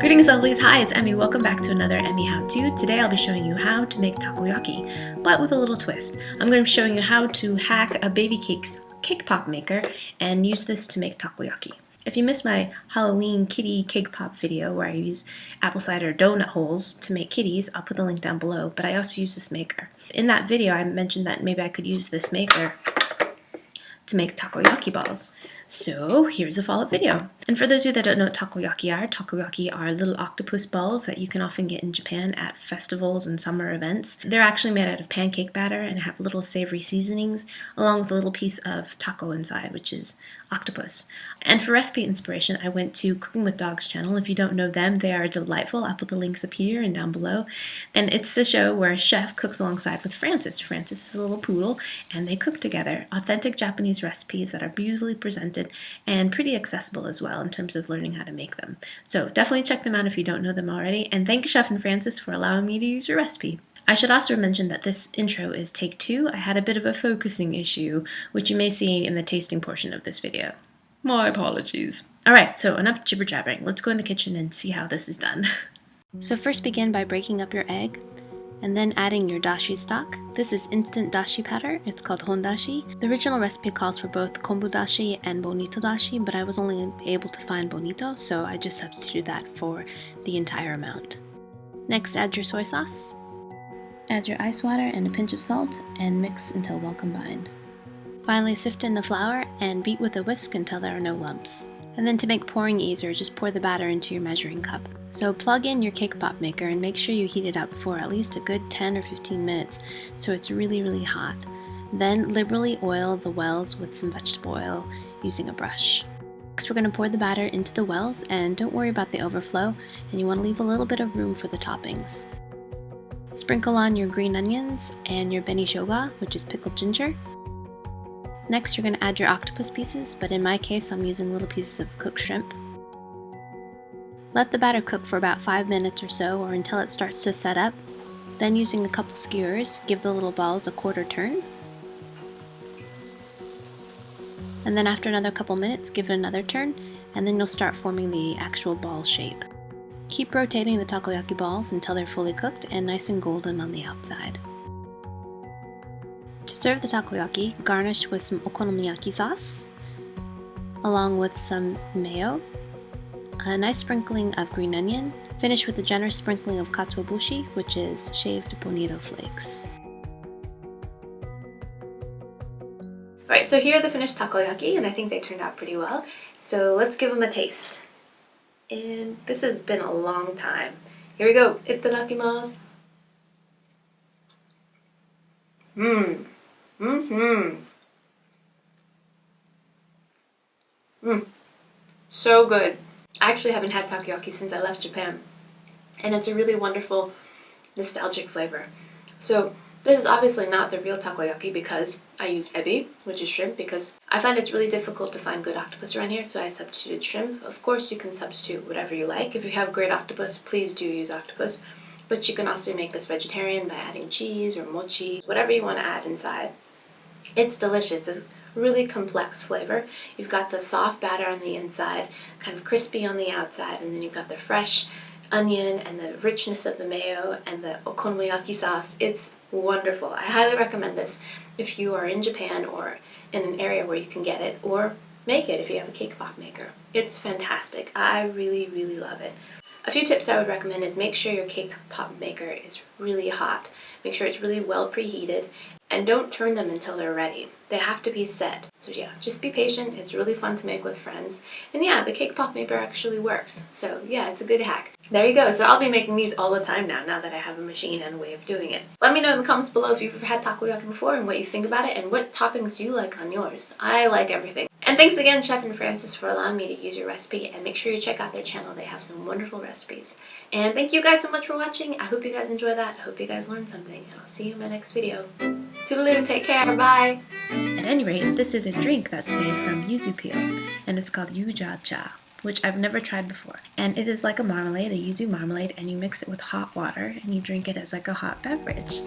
Greetings lovelies, hi, it's Emmy. Welcome back to another Emmy How-To. Today I'll be showing you how to make takoyaki, but with a little twist. I'm going to be showing you how to hack a Babycakes cake pop maker and use this to make takoyaki. If you missed my Halloween kitty cake pop video where I use apple cider donut holes to make kitties, I'll put the link down below, but I also use this maker. In that video I mentioned that maybe I could use this maker to make takoyaki balls. So here's a follow-up video. And for those of you that don't know what takoyaki are little octopus balls that you can often get in Japan at festivals and summer events. They're actually made out of pancake batter and have little savory seasonings along with a little piece of taco inside, which is octopus. And for recipe inspiration, I went to Cooking with Dogs channel. If you don't know them, they are delightful. I'll put the links up here and down below. And it's a show where a chef cooks alongside with Francis. Francis is a little poodle and they cook together. Authentic Japanese recipes that are beautifully presented and pretty accessible as well in terms of learning how to make them. So definitely check them out if you don't know them already. And thank Chef and Francis for allowing me to use your recipe. I should also mention that this intro is take 2. I had a bit of a focusing issue, which you may see in the tasting portion of this video. My apologies. Alright, so enough jibber jabbering. Let's go in the kitchen and see how this is done. So first begin by breaking up your egg, and then adding your dashi stock. This is instant dashi powder. It's called Hon Dashi. The original recipe calls for both kombu dashi and bonito dashi, but I was only able to find bonito, so I just substituted that for the entire amount. Next, add your soy sauce. Add your ice water and a pinch of salt and mix until well combined. Finally, sift in the flour and beat with a whisk until there are no lumps. And then to make pouring easier, just pour the batter into your measuring cup. So plug in your cake pop maker and make sure you heat it up for at least a good 10 or 15 minutes so it's really hot. Then liberally oil the wells with some vegetable oil using a brush. Next, we're going to pour the batter into the wells, and don't worry about the overflow, and you want to leave a little bit of room for the toppings. Sprinkle on your green onions and your beni shoga, which is pickled ginger. Next, you're going to add your octopus pieces, but in my case, I'm using little pieces of cooked shrimp. Let the batter cook for about 5 minutes or so, or until it starts to set up. Then, using a couple skewers, give the little balls a quarter turn. And then after another couple minutes, give it another turn, and then you'll start forming the actual ball shape. Keep rotating the takoyaki balls until they're fully cooked and nice and golden on the outside. To serve the takoyaki, garnish with some okonomiyaki sauce, along with some mayo, a nice sprinkling of green onion, finish with a generous sprinkling of katsuobushi, which is shaved bonito flakes. Alright, so here are the finished takoyaki, and I think they turned out pretty well. So let's give them a taste. And this has been a long time. Here we go. Itadakimasu. So good. I actually haven't had takoyaki since I left Japan, and it's a really wonderful, nostalgic flavor. So this is obviously not the real takoyaki because I use ebi, which is shrimp, because I find it's really difficult to find good octopus around here, so I substituted shrimp. Of course, you can substitute whatever you like. If you have great octopus, please do use octopus. But you can also make this vegetarian by adding cheese or mochi, whatever you want to add inside. It's delicious. It's a really complex flavor. You've got the soft batter on the inside, kind of crispy on the outside, and then you've got the fresh onion and the richness of the mayo and the okonomiyaki sauce. It's wonderful. I highly recommend this if you are in Japan or in an area where you can get it, or make it if you have a cake pop maker. It's fantastic. I really love it. A few tips I would recommend is make sure your cake pop maker is really hot. Make sure it's really well preheated, and don't turn them until they're ready. They have to be set. So yeah, just be patient. It's really fun to make with friends. And yeah, the cake pop maker actually works. So yeah, it's a good hack. There you go. So I'll be making these all the time now that I have a machine and a way of doing it. Let me know in the comments below if you've ever had takoyaki before and what you think about it, and what toppings do you like on yours. I like everything. And thanks again, Chef and Francis, for allowing me to use your recipe, and make sure you check out their channel. They have some wonderful recipes. And thank you guys so much for watching. I hope you guys enjoy that. I hope you guys learned something, and I'll see you in my next video. Toodaloo, take care, bye! At any rate, this is a drink that's made from yuzu peel, and it's called Yujacha, which I've never tried before. And it is like a marmalade, a yuzu marmalade, and you mix it with hot water, and you drink it as like a hot beverage.